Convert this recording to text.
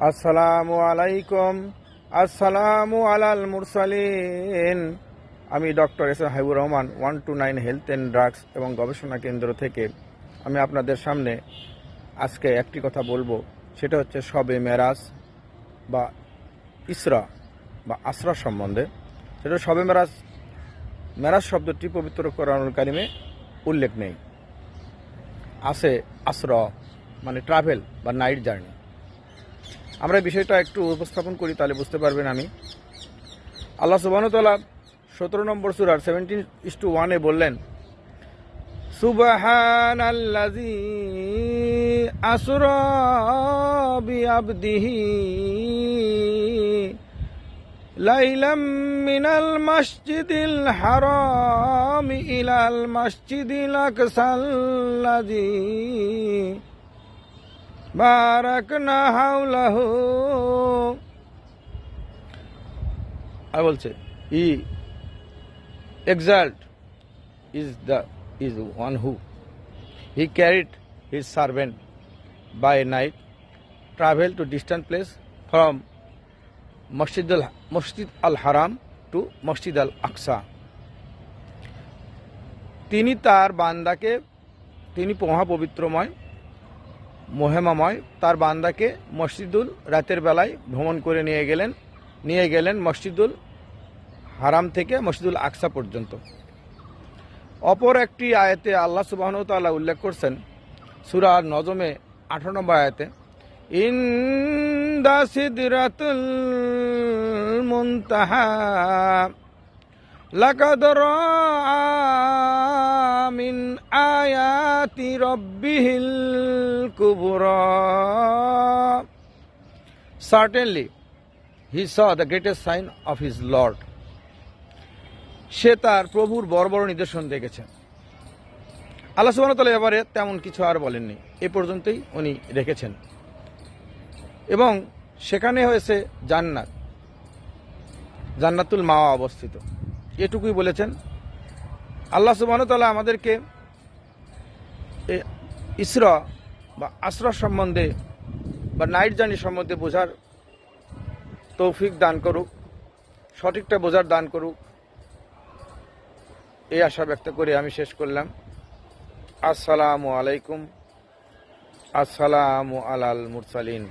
আসসালামু আলাইকুম। আসসালামু আলাল মুরসালিন। আমি doctor S M Habibur Rahman 129 health and drugs এবং গবেষণা কেন্দ্র থেকে আমি আপনাদের সামনে আজকে একটি কথা বলবো, সেটা হচ্ছে শবে মেরাজ বা ইসরা বা আসরা সম্বন্ধে। সেটা শবে মেরাজ, মেরাজ শব্দটি পবিত্র কোরআনুল কারিমে উল্লেখ নেই। আছে আসরা মানে ট্রাভেল বা নাইট জার্নি। আমরা বিষয়টা একটু উপস্থাপন করি, তাহলে বুঝতে পারবেন। আমি আল্লাহ সুবহানাহু ওয়া তাআলা 17 নম্বর সূরার 17:1 বললেন, সুবহানাল্লাযী আসরা বিআবদিহি লাইলাম মিনাল মাসজিদিল হারাম ইলাল মাসজিদিল আকসাল্লাযী বারাকনা হাওলাহু। আর বলছে, ই exalt is one who he carried his servant by night, travel to distant place from Masjid al Haram to Masjid al Aqsa. তিনি তার বান্দাকে, তিনি মহাপবিত্রময় মহিমাময় তার বান্দাকে মসজিদুল রাতের বেলায় ভ্রমণ করে নিয়ে গেলেন মসজিদুল হারাম থেকে মসজিদুল আকসা পর্যন্ত। অপর একটি আয়াতে আল্লাহ সুবহানাহু ওয়া তাআলা উল্লেখ করছেন সূরা নজমে 18 নম্বর আয়াতে, ইনদা সিদরাতুল মুনতাহা লাকাদ রাআ মিন আয়াতি রাব্বিহিল কুবরা। Certainly he saw the greatest sign of his Lord. সে তার প্রভুর বড় বড় নিদর্শন দেখেছে। আল্লাহ সুবহানাহু ওয়া তাআলা এবারে তেমন কিছু আর বলেননি, এ পর্যন্তই উনি রেখেছেন। এবং সেখানে হয়েছে জান্নাতুল মাওয়া অবস্থিত, এটুকুই বলেছেন। আল্লাহ সুবহানাহু ওয়া তাআলা আমাদেরকে ইসরা বা আসরা সম্বন্ধে বা নাইট জার্নি সম্বন্ধে বোঝার তৌফিক দান করুক, সঠিকটা বোঝার দান করুক, এই আশা ব্যক্ত করে আমি শেষ করলাম। আসসালামু আলাইকুম। আসসালামু আলাল মুরসালিন।